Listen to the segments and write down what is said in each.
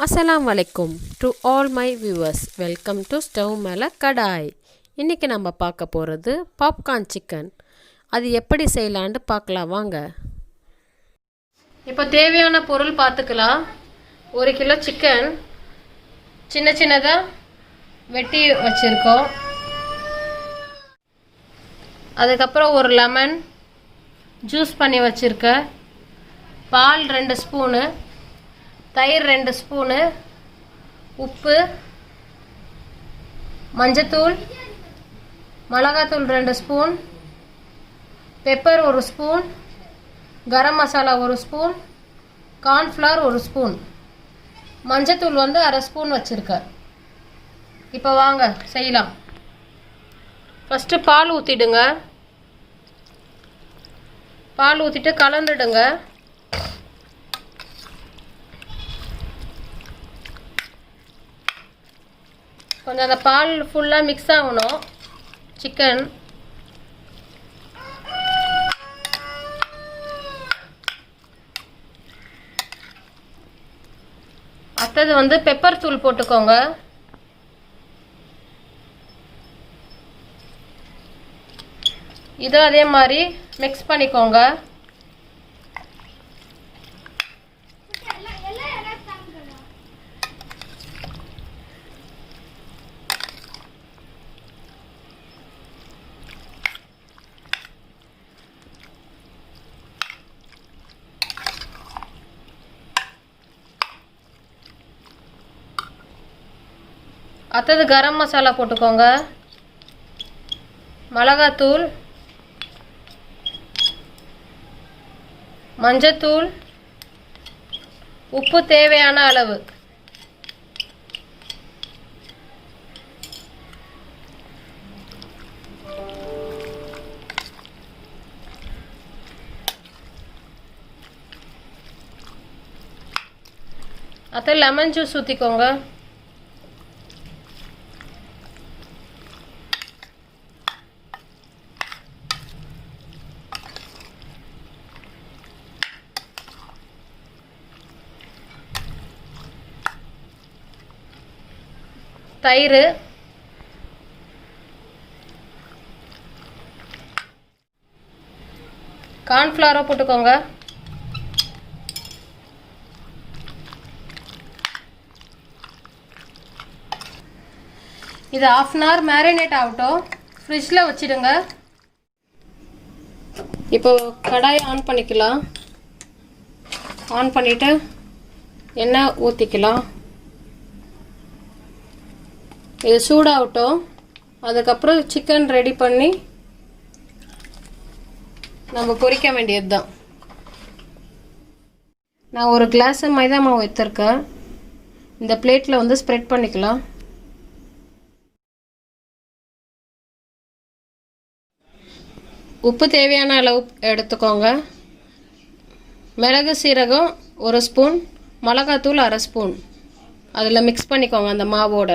அஸ்ஸலாமு அலைக்கும் to all my viewers. Welcome to stove மேலே கடாய். இன்றைக்கி நம்ம பார்க்க போகிறது பாப்கார்ன் சிக்கன். அது எப்படி செய்யலான்னு பார்க்கலாம் வாங்க. இப்போ தேவையான பொருள் பார்த்துக்கலாம். 1 கிலோ சிக்கன் சின்ன சின்னதாக வெட்டி வச்சுருக்கோம். அதுக்கப்புறம் ஒரு லெமன் ஜூஸ் பண்ணி வச்சுருக்கேன். பால் 2 ஸ்பூனு, தயிர் 2 ஸ்பூனு, உப்பு, மஞ்சத்தூள், மிளகாத்தூள் 2 spoon, pepper 1 spoon, garam masala 1 spoon, cornflour 1 spoon, மஞ்சத்தூள் வந்து 1/2 ஸ்பூன் வச்சுருக்கேன். இப்போ வாங்க செய்யலாம். ஃபஸ்ட்டு பால் ஊற்றிடுங்க. பால் ஊற்றிட்டு கலந்துடுங்க. கொஞ்சம் அந்த பால் ஃபுல்லாக மிக்ஸ் ஆகணும் சிக்கன். அடுத்தது வந்து பெப்பர் தூள் போட்டுக்கோங்க. இதுவும் அதே மாதிரி மிக்ஸ் பண்ணிக்கோங்க. அடுத்தது கரம் மசாலா போட்டுக்கோங்க, மிளகாத்தூள், மஞ்சத்தூள், உப்பு தேவையான அளவு. அடுத்து லெமன் ஜூஸ் ஊற்றிக்கோங்க. தயிர், கார்ன்ஃப்ளவரை போட்டுக்கோங்க. இது 1/2 அன் ஹவர் மேரினேட் ஆகட்டும், ஃப்ரிட்ஜில் வச்சிடுங்க. இப்போ கடாயை ஆன் பண்ணிக்கலாம். ஆன் பண்ணிவிட்டு எண்ணெய் ஊற்றிக்கலாம். இது சூடாகட்டும். அதுக்கப்புறம் சிக்கன் ரெடி பண்ணி நம்ம பொரிக்க வேண்டியது தான். நான் ஒரு கிளாஸ் மைதா மாவு எடுத்துருக்கேன். இந்த பிளேட்டில் வந்து ஸ்ப்ரெட் பண்ணிக்கலாம். உப்பு தேவையான அளவு எடுத்துக்கோங்க. மிளகு சீரகம் 1 ஸ்பூன், மிளகாத்தூள் 1/2 ஸ்பூன் அதில் மிக்ஸ் பண்ணிக்கோங்க அந்த மாவோட.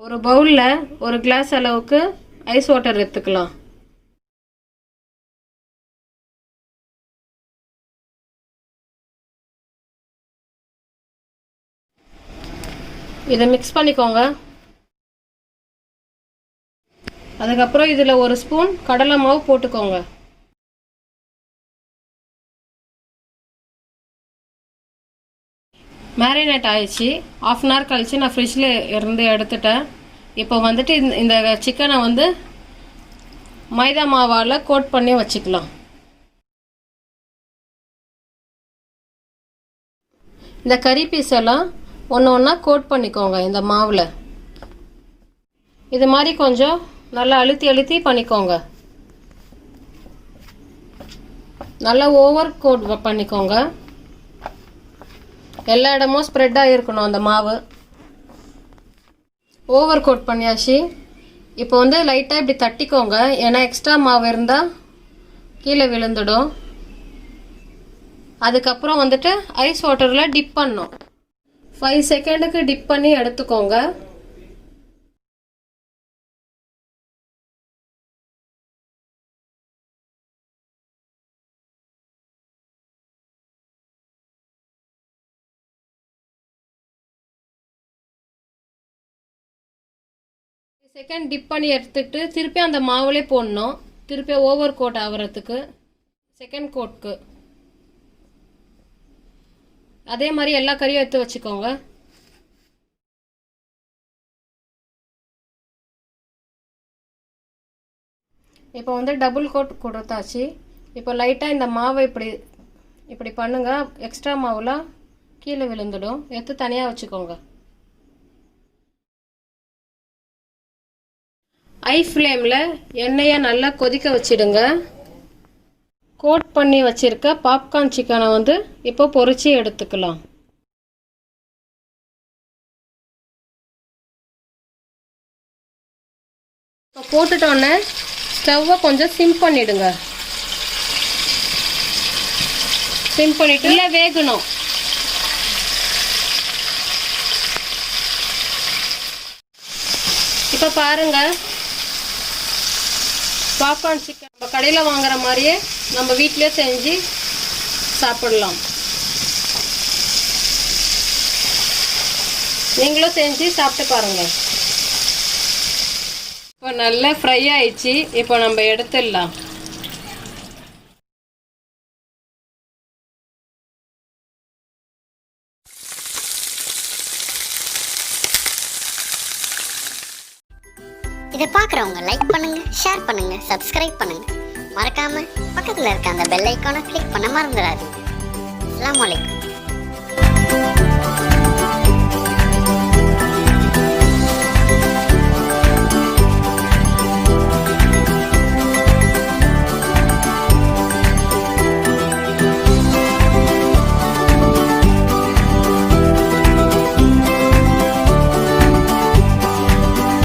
ஒரு பவுலில் 1 கிளாஸ் அளவுக்கு ஐஸ் வாட்டர் எடுத்துக்கலாம். இதை மிக்ஸ் பண்ணிக்கோங்க. அதுக்கப்புறம் இதில் 1 ஸ்பூன் கடலை மாவு போட்டுக்கோங்க. மேரினேட் ஆயிடுச்சு. 1/2 அன் ஹவர் கழிச்சு நான் ஃப்ரிட்ஜில் இருந்து எடுத்துட்டேன். இப்போ வந்துட்டு இந்த சிக்கனை வந்து மைதா மாவால் கோட் பண்ணி வச்சுக்கலாம். இந்த கறி பீஸ் எல்லாம் ஒன்று ஒன்றா கோட் பண்ணிக்கோங்க இந்த மாவில். இது மாதிரி கொஞ்சம் நல்லா அழுத்தி அழுத்தி பண்ணிக்கோங்க. நல்லா ஓவர் கோட் பண்ணிக்கோங்க. எல்லா இடமும் ஸ்ப்ரெட் ஆகிருக்கணும் அந்த மாவு. ஓவர் கோட் பண்ணியாச்சு. இப்போ வந்து லைட்டாக இப்படி தட்டிக்கோங்க, ஏன்னா எக்ஸ்ட்ரா மாவு இருந்தால் கீழே விழுந்துடும். அதுக்கப்புறம் வந்துட்டு ஐஸ் வாட்டரில் டிப் பண்ணணும். 5 செகண்டுக்கு டிப் பண்ணி எடுத்துக்கோங்க. செகண்ட் டிப் பண்ணி எடுத்துக்கிட்டு திருப்பி அந்த மாவுலே போடணும். திருப்பி ஓவர் கோட் ஆகிறதுக்கு செகண்ட் கோட்க்கு அதே மாதிரி எல்லா கறியும் எடுத்து வச்சுக்கோங்க. இப்போ வந்து டபுள் கோட் கொடுத்தாச்சு. இப்போ லைட்டாக இந்த மாவை இப்படி பண்ணுங்க. எக்ஸ்ட்ரா மாவுலாம் கீழே விழுந்துடும். எடுத்து தனியாக வச்சுக்கோங்க. ஹை ஃப்ளேமில் எண்ணெயை நல்லா கொதிக்க வச்சிடுங்க. கோட் பண்ணி வச்சிருக்க பாப்கார்ன் சிக்கனை வந்து இப்போ பொரிச்சு எடுத்துக்கலாம். இப்போ போட்டுட்டோன்னே ஸ்டவ்வை கொஞ்சம் சிம் பண்ணிடுங்க. சிம் பண்ணிட்டு இல்லை வேகணும். இப்போ பாருங்க, பாப்கார்ன் சிக்கன் நம்ம கடையில் வாங்குற மாதிரியே நம்ம வீட்டிலே செஞ்சு சாப்பிடலாம். நீங்களும் செஞ்சு சாப்பிட்டு பாருங்க. இப்போ நல்லா ஃப்ரை ஆயிடுச்சு. இப்போ நம்ம எடுத்துடலாம். இதை பார்க்குறவங்க லைக் பண்ணுங்க, ஷேர் பண்ணுங்க, சப்ஸ்கிரைப் பண்ணுங்க. மறக்காம பக்கத்தில் இருக்க அந்த பெல் ஐக்கானை கிளிக் பண்ண மறந்துடாதீங்க. அஸ்ஸலாமு அலைக்கும்.